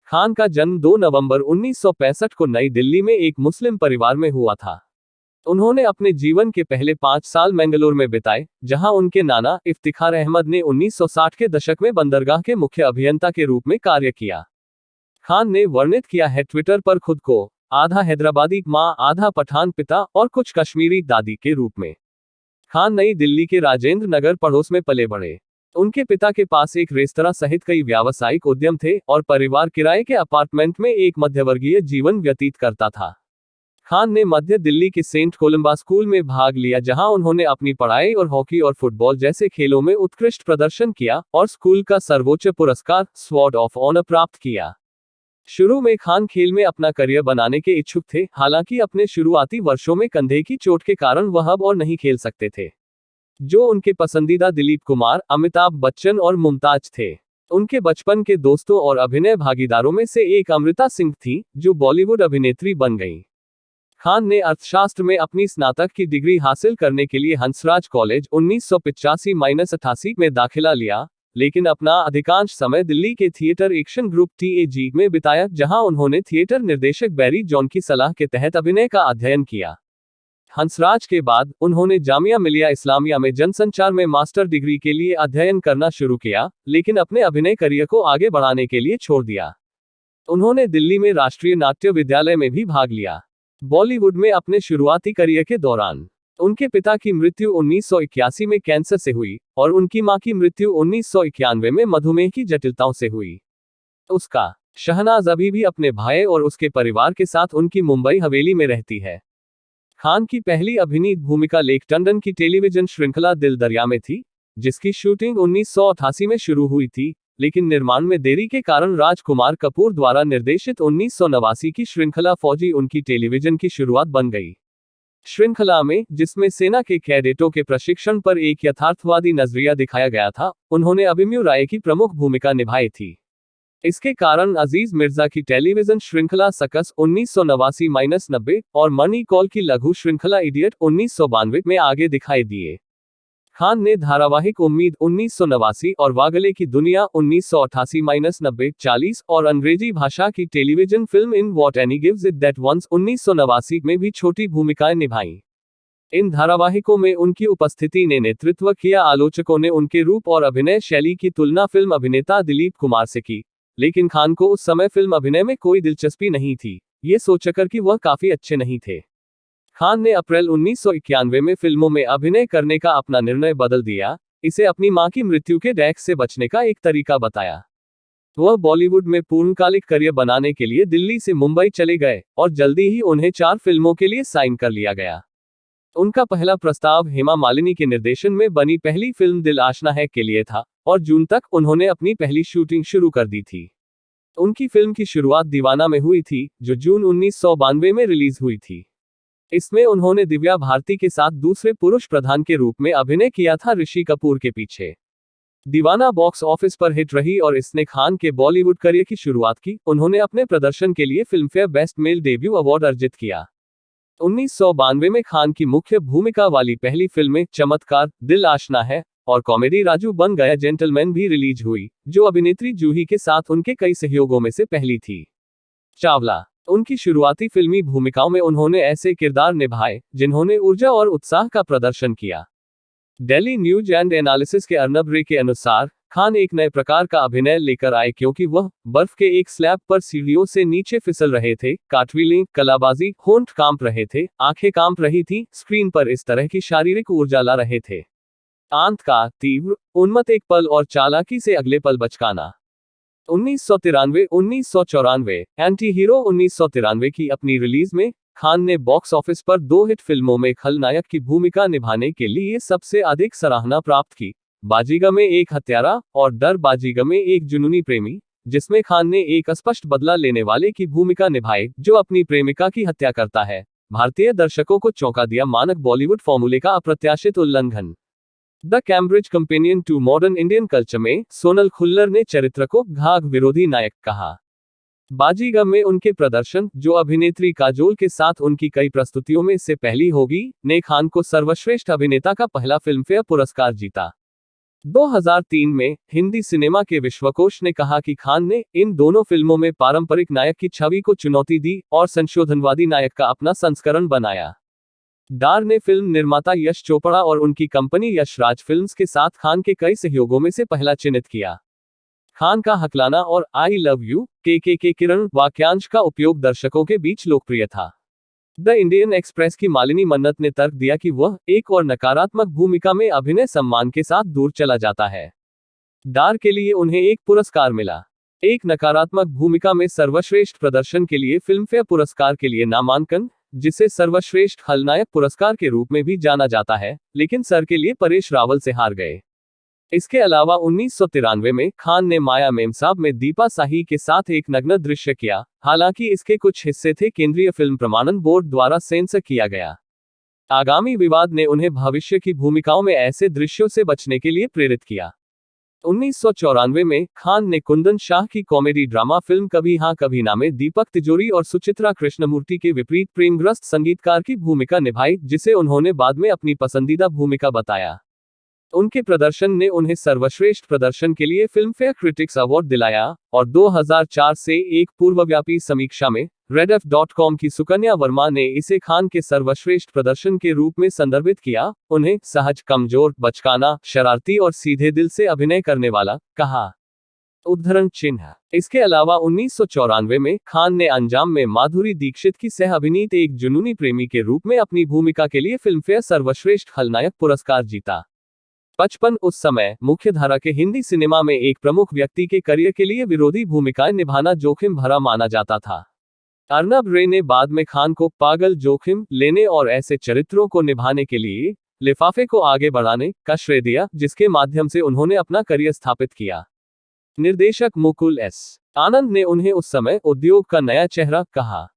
खान का जन्म 2 नवंबर 1965 को नई दिल्ली में एक मुस्लिम परिवार में हुआ था। उन्होंने अपने जीवन के पहले 5 साल मैंगलोर में बिताए, जहां उनके नाना इफ्तिखार अहमद ने 1960 के दशक में बंदरगाह के मुख्य अभियंता के रूप में कार्य किया। खान ने वर्णित किया है ट्विटर पर खुद को आधा हैदराबादी माँ, आधा पठान पिता और कुछ कश्मीरी दादी के रूप में। खान नई दिल्ली के राजेंद्र नगर पड़ोस में पले बढ़े। उनके पिता के पास एक रेस्तरां सहित कई व्यावसायिक उद्यम थे और परिवार किराए के अपार्टमेंट में एक मध्यवर्गीय जीवन व्यतीत करता था। खान ने मध्य दिल्ली के सेंट कोलंबा स्कूल में भाग लिया, जहां उन्होंने अपनी पढ़ाई और हॉकी और फुटबॉल जैसे खेलों में उत्कृष्ट प्रदर्शन किया और स्कूल का सर्वोच्च पुरस्कार स्वॉर्ड ऑफ ऑनर प्राप्त किया। शुरू में खान खेल में अपना करियर बनाने के इच्छुक थे, हालांकि अपने शुरुआती वर्षों में कंधे की चोट के कारण वह अब और नहीं खेल सकते थे। जो उनके पसंदीदा दिलीप कुमार, अमिताभ बच्चन और मुमताज थे। उनके बचपन के दोस्तों और अभिनय भागीदारों में से एक अमृता सिंह थी, जो बॉलीवुड अभिनेत्री बन गईं। खान ने अर्थशास्त्र में अपनी स्नातक की डिग्री हासिल करने के लिए हंसराज कॉलेज 1985-88 में दाखिला लिया, लेकिन अपना अधिकांश समय दिल्ली के थिएटर एक्शन ग्रुप TAG में बिताया, जहां उन्होंने थिएटर निर्देशक बैरी जॉन की सलाह के तहत अभिनय का अध्ययन किया। हंसराज के बाद उन्होंने जामिया मिलिया इस्लामिया में जनसंचार में मास्टर डिग्री के लिए अध्ययन करना शुरू किया, लेकिन अपने अभिनय करियर को आगे बढ़ाने के लिए छोड़ दिया। उन्होंने दिल्ली में राष्ट्रीय नाट्य विद्यालय में भी भाग लिया। बॉलीवुड में अपने शुरुआती करियर के दौरान उनके पिता की मृत्यु 1981 में कैंसर से हुई और उनकी मां की मृत्यु 1991 में मधुमेह की जटिलताओं से हुई। उसका शहनाज अभी भी अपने भाई और उसके परिवार के साथ उनकी मुंबई हवेली में रहती है। खान की पहली अभिनीत भूमिका लेक टंडन की टेलीविजन श्रृंखला दिल दरिया में थी, जिसकी शूटिंग 1988 में शुरू हुई थी, लेकिन निर्माण में देरी के कारण राजकुमार कपूर द्वारा निर्देशित 1989 की श्रृंखला फौजी उनकी टेलीविजन की शुरुआत बन गई। श्रृंखला में, जिसमें सेना के कैडेटों के प्रशिक्षण पर एक यथार्थवादी नजरिया दिखाया गया था, उन्होंने अभिमन्यु राय की प्रमुख भूमिका निभाई थी। इसके कारण अजीज मिर्जा की टेलीविजन श्रृंखला सकस 1989-90 और मनी कॉल की लघु श्रृंखला इडियट 1992 में आगे दिखाई दिए। खान ने धारावाहिक उम्मीद 1989 और वागले की दुनिया 1988-90-40 और अंग्रेजी भाषा की television film in which Annie gives it those ones 1989 में भी छोटी भूमिकाएं निभाईं। इन धारावाहिकों में उनकी उपस्थिति ने नेतृत्व किया। आलोचकों ने उनके रूप और अभिनय शैली की तुलना फिल्म अभिनेता दिलीप कुमार से की, लेकिन खान को उस समय फिल्म अभिनय में कोई दिलचस्पी नहीं थी, ये सोचकर कि वह काफी अच्छे नहीं थे। खान ने अप्रैल 1991 में फिल्मों में अभिनय करने का अपना निर्णय बदल दिया, इसे अपनी मां की मृत्यु के डैक से बचने का एक तरीका बताया। वह बॉलीवुड में पूर्णकालिक करियर बनाने के लिए दिल्ली से मुंबई चले गए और जल्दी ही उन्हें 4 फिल्मों के लिए साइन कर लिया गया। उनका पहला प्रस्ताव हेमा मालिनी के निर्देशन में बनी पहली फिल्म दिल आशना है के लिए था और जून तक उन्होंने अपनी पहली शूटिंग शुरू कर दी थी। उनकी फिल्म की शुरुआत दीवाना में हुई थी, जो जून 1992 में रिलीज हुई थी। इसमें उन्होंने दिव्या भारती के साथ दूसरे पुरुष प्रधान के रूप में अभिनय किया था ऋषि कपूर के पीछे। दीवाना बॉक्स ऑफिस पर हिट रही और इसने खान के बॉलीवुड करियर की शुरुआत की। उन्होंने अपने प्रदर्शन के लिए Filmfare best male debut award अर्जित किया। 1992 में खान की मुख्य भूमिका वाली पहली फिल्में चमत्कार, दिल आशना है और कॉमेडी राजू बन गया जेंटलमैन भी रिलीज हुई, जो अभिनेत्री जूही के साथ उनके कई सहयोगों में से पहली थी। चावला। उनकी शुरुआती फिल्मी भूमिकाओं में उन्होंने ऐसे किरदार निभाए जिन्होंने ऊर्जा और उत्साह का प्रदर्शन किया। दिल्ली न्यूज एंड एनालिसिस के अर्नब रे के अनुसार, खान एक नए प्रकार का अभिनय लेकर आए क्योंकि वह बर्फ के एक स्लैब पर सीढ़ियों से नीचे फिसल रहे थे, कार्टव्हीलिंग, कलाबाजी, होंठ कांप रहे थे, आंखें कांप रही थी, स्क्रीन पर इस तरह की शारीरिक ऊर्जा ला रहे थे। आंत का तीव्र, उन्मत्त एक पल और चालाकी से अगले पल बचकाना। 1993-1994 एंटी हीरो 1993 की अपनी रिलीज में खान ने बॉक्स ऑफिस पर 2 हिट फिल्मों में खलनायक की भूमिका निभाने के लिए सबसे अधिक सराहना प्राप्त की, बाजीगर में एक हत्यारा और डर बाजीगर में एक जुनूनी प्रेमी, जिसमें खान ने एक स्पष्ट बदला लेने वाले की भूमिका निभाई जो अपनी प्रेमिका की हत्या करता है। भारतीय दर्शकों को चौंका दिया मानक बॉलीवुड फॉर्मूले का अप्रत्याशित उल्लंघन। The Cambridge companion to modern Indian culture में सोनल खुल्लर ने चरित्र को घाघ विरोधी नायक कहा। बाजीगर में उनके प्रदर्शन, जो अभिनेत्री काजोल के साथ उनकी कई प्रस्तुतियों में से पहली होगी, ने खान को सर्वश्रेष्ठ अभिनेता का पहला फिल्मफेयर पुरस्कार जीता। 2003 में हिंदी सिनेमा के विश्वकोश ने कहा कि खान ने इन दोनों फिल्मों में पारंपरिक नायक की छवि को चुनौती दी और संशोधनवादी नायक का अपना संस्करण बनाया। डार ने फिल्म निर्माता यश चोपड़ा और उनकी कंपनी यश राज फिल्म्स के साथ खान के कई सहयोगों में से पहला चिन्हित किया। खान का हकलाना और आई लव यू के किरण वाक्यांश का उपयोग दर्शकों के बीच लोकप्रिय था। द इंडियन एक्सप्रेस की मालिनी मन्नत ने तर्क दिया कि वह एक और नकारात्मक भूमिका में अभिनय सम्मान के साथ दूर चला जाता है। डार के लिए उन्हें एक पुरस्कार मिला। एक नकारात्मक भूमिका में सर्वश्रेष्ठ प्रदर्शन के लिए फिल्मफेयर पुरस्कार के लिए नामांकन, जिसे सर्वश्रेष्ठ खलनायक पुरस्कार के रूप में भी जाना जाता है, लेकिन सर के लिए परेश रावल से हार गए। इसके अलावा 1993 में खान ने माया मेमसाब में दीपा साही के साथ एक नग्न दृश्य किया, हालांकि इसके कुछ हिस्से थे केंद्रीय फिल्म प्रमाणन बोर्ड द्वारा सेंसर किया गया। आगामी विवाद ने उन्हें भविष्य की भूमिकाओं में ऐसे दृश्यों से बचने के लिए प्रेरित किया। 1994 में खान ने कुंदन शाह की कॉमेडी ड्रामा फिल्म कभी हाँ कभी ना में दीपक तिजोरी और सुचित्रा कृष्णमूर्ति के विपरीत प्रेमग्रस्त संगीतकार की भूमिका निभाई, जिसे उन्होंने बाद में अपनी पसंदीदा भूमिका बताया। उनके प्रदर्शन ने उन्हें सर्वश्रेष्ठ प्रदर्शन के लिए फिल्मफेयर क्रिटिक्स अवार्ड दिलाया और 2004 से एक पूर्वव्यापी समीक्षा में रेडएफ.com की सुकन्या वर्मा ने इसे खान के सर्वश्रेष्ठ प्रदर्शन के रूप में संदर्भित किया। उन्हें सहज, कमजोर, बचकाना, शरारती और सीधे दिल से अभिनय करने वाला कहा। उद्धरण चिन्ह। इसके अलावा 1994 में खान ने अंजाम में माधुरी दीक्षित की सह अभिनीत एक जुनूनी प्रेमी के रूप में अपनी भूमिका के लिए फिल्मफेयर सर्वश्रेष्ठ खलनायक पुरस्कार जीता। 55 उस समय मुख्यधारा के हिंदी सिनेमा में एक प्रमुख व्यक्ति के करियर के लिए विरोधी भूमिकाएं निभाना जोखिम भरा माना जाता था। अर्नब रे ने बाद में खान को पागल, जोखिम लेने और ऐसे चरित्रों को निभाने के लिए लिफाफे को आगे बढ़ाने का श्रेय दिया, जिसके माध्यम से उन्होंने अपना करियर स्थापित किया। निर्देशक मुकुल एस. आनंद ने उन्हें उस समय उद्योग का नया चेहरा कहा।